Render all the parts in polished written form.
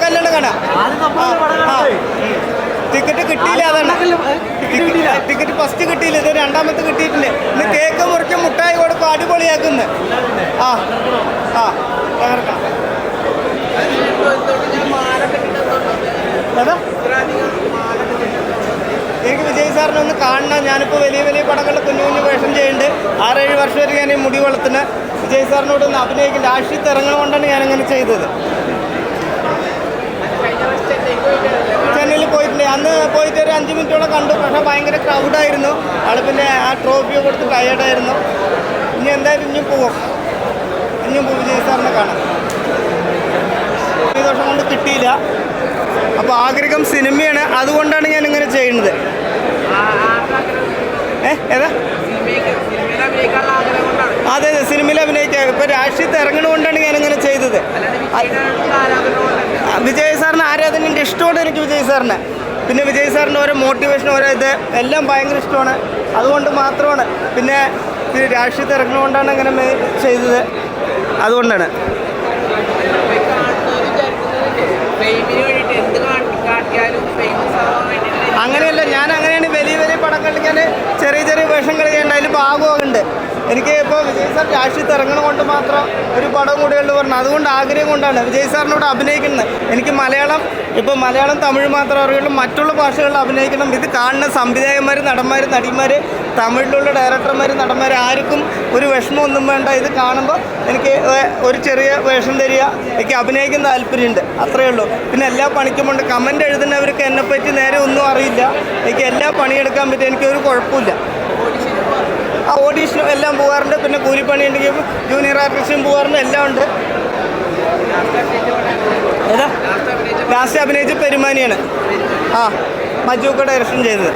നല്ലോണം കാണാം. ടിക്കറ്റ് കിട്ടിയില്ല, അതാണ് ടിക്കറ്റ് ഫസ്റ്റ് കിട്ടിയില്ല, ഇത് രണ്ടാമത്തെ കിട്ടിയിട്ടുണ്ട്. ഇന്ന് കേക്ക് മുറിച്ച് മുട്ടായി കൊടുക്കും, അടിപൊളിയാക്കുന്നു. ആ ആ തകർക്കാം. എനിക്ക് വിജയ് സാറിനെ ഒന്ന് കാണണം. ഞാനിപ്പോൾ വലിയ വലിയ പടങ്ങളിൽ കുഞ്ഞു കുഞ്ഞു വേഷം ചെയ്യുന്നുണ്ട്. 6-7 വർഷം വരെ ഞാൻ ഈ മുടി വളർത്തുന്നത്. വിജയ് സാറിനോട് ഒന്ന് അഭിനയിക്കും. രാഷ്ട്രീയത്തിൽ ഇറങ്ങണകൊണ്ടാണ് ഞാനങ്ങനെ ചെയ്തത്. ചെന്നൈയിൽ പോയിട്ടുണ്ട്. അന്ന് പോയിട്ട് ഒരു 5 മിനിറ്റോളം കണ്ടു. പക്ഷേ ഭയങ്കര ക്രൗഡായിരുന്നു. ആൾ പിന്നെ ആ ട്രോഫിയെ കൊടുത്ത് ടയേർഡായിരുന്നു. ഇനി എന്തായാലും ഇനിയും പോകും വിജയ് സാറിനെ കാണാം. ഈ വർഷം കൊണ്ട് കിട്ടിയില്ല. അപ്പോൾ ആഗ്രഹം സിനിമയാണ്, അതുകൊണ്ടാണ് ഞാൻ ഇങ്ങനെ ചെയ്യുന്നത്. ഏതാ? അതെ, സിനിമയിൽ അഭിനയിക്കുക. ഇപ്പോൾ രാഷ്ട്രീയത്തിൽ ഇറങ്ങണകൊണ്ടാണ് ഞാനിങ്ങനെ ചെയ്തത്. വിജയ് സാറിന് ആരാധനയുണ്ട്, ഇഷ്ടമാണ് എനിക്ക് വിജയ് സാറിന്. പിന്നെ വിജയ് സാറിൻ്റെ ഓരോ മോട്ടിവേഷൻ, ഓരോ ഇത് എല്ലാം ഭയങ്കര ഇഷ്ടമാണ്. അതുകൊണ്ട് മാത്രമാണ്. പിന്നെ രാഷ്ട്രീയത്തിൽ ഇറങ്ങണകൊണ്ടാണ് അങ്ങനെ ചെയ്തത്. അതുകൊണ്ടാണ്. അങ്ങനെയല്ല, ഞാൻ അങ്ങനെയാണ് വലിയ വലിയ പടങ്ങളിൽ ഞാൻ ചെറിയ ചെറിയ വേഷങ്ങൾ ചെയ്യേണ്ട അതിൽ ഭാഗമാകുന്നുണ്ട്. എനിക്ക് ഇപ്പോൾ വിജയ് സാർ രാഷ്ട്രീയത്തിൽ ഇറങ്ങണം കൊണ്ട് മാത്രം ഒരു പടം കൂടിയുള്ളൂ പറഞ്ഞു. അതുകൊണ്ട് ആഗ്രഹം കൊണ്ടാണ് വിജയ് സാറിനോട് അഭിനയിക്കുന്നത്. എനിക്ക് മലയാളം തമിഴ് മാത്രം അറിയുള്ളൂ. മറ്റുള്ള ഭാഷകളിൽ അഭിനയിക്കണം. ഇത് കാണുന്ന സംവിധായകന്മാർ, നടന്മാർ, നടിമാർ, തമിഴിലുള്ള ഡയറക്ടർമാർ, നടന്മാർ ആർക്കും ഒരു വിഷമമൊന്നും വേണ്ട. ഇത് കാണുമ്പോൾ എനിക്ക് ഒരു ചെറിയ വേഷം തരിക, എനിക്ക് അഭിനയിക്കുന്ന താല്പര്യമുണ്ട്, അത്രയേ ഉള്ളൂ. പിന്നെ എല്ലാ പണിക്കുമുണ്ട്. കമൻ്റ് എഴുതുന്നവർക്ക് എന്നെപ്പറ്റി നേരെ ഒന്നും അറിയില്ല. എനിക്ക് എല്ലാ പണിയെടുക്കാൻ പറ്റും, എനിക്കൊരു കുഴപ്പമില്ല. ആ ഓഡീഷനും എല്ലാം പോകാറുണ്ട്. പിന്നെ കൂലിപ്പണി ഉണ്ടെങ്കിൽ ജൂനിയർ ആർട്ടിസ്റ്റും പോകാറുണ്ട്. എല്ലാം ഉണ്ട്. ഏതാ ലാസ്റ്റ് അഭിനയിച്ച് പെരുമാനിയാണ്. ആ മജൂക്ക ഡയറക്ഷൻ ചെയ്തത്.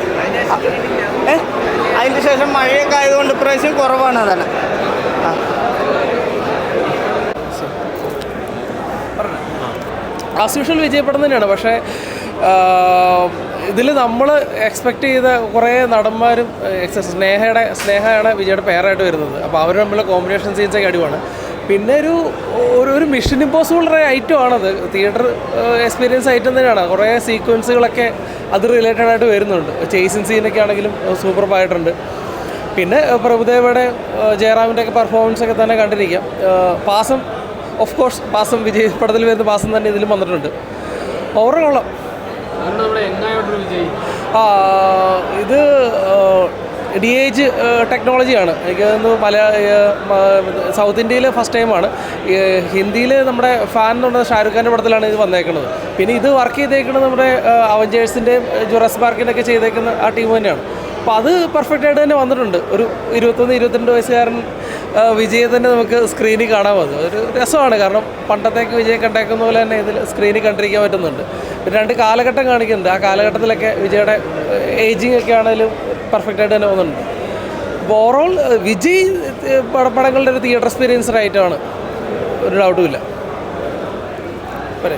അതിന് ശേഷം മഴയൊക്കെ ആയതുകൊണ്ട് ഇപ്രാവശ്യം കുറവാണ്. അതാണ്. ആസ് യൂഷ്വൽ വിജയപടം തന്നെയാണ്. പക്ഷേ ഇതിൽ നമ്മൾ എക്സ്പെക്റ്റ് ചെയ്ത കുറേ നടന്മാരും സ്നേഹയാണ് വിജയുടെ പേരായിട്ട് വരുന്നത്. അപ്പോൾ അവർ തമ്മിലുള്ള കോമ്പിനേഷൻ സീൻസൊക്കെ അടിവാണ്. പിന്നെ ഒരു മിഷൻ ഇമ്പോസിബിൾ ഐറ്റം ആണത്. തിയേറ്റർ എക്സ്പീരിയൻസ് ഐറ്റം തന്നെയാണ്. കുറേ സീക്വൻസുകളൊക്കെ അത് റിലേറ്റഡ് ആയിട്ട് വരുന്നുണ്ട്. ചേസിങ് സീനൊക്കെ ആണെങ്കിലും സൂപ്പർബായിട്ടുണ്ട്. പിന്നെ പ്രഭുദേവയുടെ ജയറാമിൻ്റെ ഒക്കെ പെർഫോമൻസൊക്കെ തന്നെ കണ്ടിരിക്കാം. പാസം ഓഫ് കോഴ്സ് പാസം വിജയ് പടത്തിൽ വരുന്ന പാസം തന്നെ ഇതിലും വന്നിട്ടുണ്ട്. ഓവറോൾ കൊള്ളാം. ഇത് DH ടെക്നോളജിയാണ്. എനിക്ക് തോന്നുന്നു സൗത്ത് ഇന്ത്യയിൽ ഫസ്റ്റ് ടൈമാണ്. ഹിന്ദിയിൽ നമ്മുടെ ഫാൻ എന്ന് പറഞ്ഞ ഷാരൂഖ് ഖാൻ്റെ പടത്തിലാണ് ഇത് വന്നേക്കുന്നത്. പിന്നെ ഇത് വർക്ക് ചെയ്തേക്കുന്നത് നമ്മുടെ അവഞ്ചേഴ്സിൻ്റെയും ജുറാസിക് പാർക്കിൻ്റെയൊക്കെ ചെയ്തേക്കുന്ന ആ ടീം തന്നെയാണ്. അപ്പോൾ അത് പെർഫെക്റ്റ് ആയിട്ട് തന്നെ വന്നിട്ടുണ്ട്. ഒരു 21-22 വയസ്സുകാരൻ വിജയെ തന്നെ നമുക്ക് സ്ക്രീനിൽ കാണാൻ വന്നു. ഒരു രസമാണ്. കാരണം പണ്ടത്തേക്ക് വിജയെ കണ്ടേക്കുന്ന പോലെ തന്നെ ഇതിൽ സ്ക്രീനിൽ കണ്ടിരിക്കാൻ പറ്റുന്നുണ്ട്. പിന്നെ 2 കാലഘട്ടം കാണിക്കുന്നുണ്ട്. ആ കാലഘട്ടത്തിലൊക്കെ വിജയുടെ ഏജിങ് ഒക്കെ ആണെങ്കിലും പെർഫെക്റ്റ് ആയിട്ട് തന്നെ വന്നിട്ടുണ്ട്. അപ്പോൾ ഓവറോൾ വിജയ് പടങ്ങളുടെ ഒരു തിയേറ്റർ എക്സ്പീരിയൻസ് ആയിട്ടാണ്, ഒരു ഡൗട്ടും ഇല്ല. പോരെ.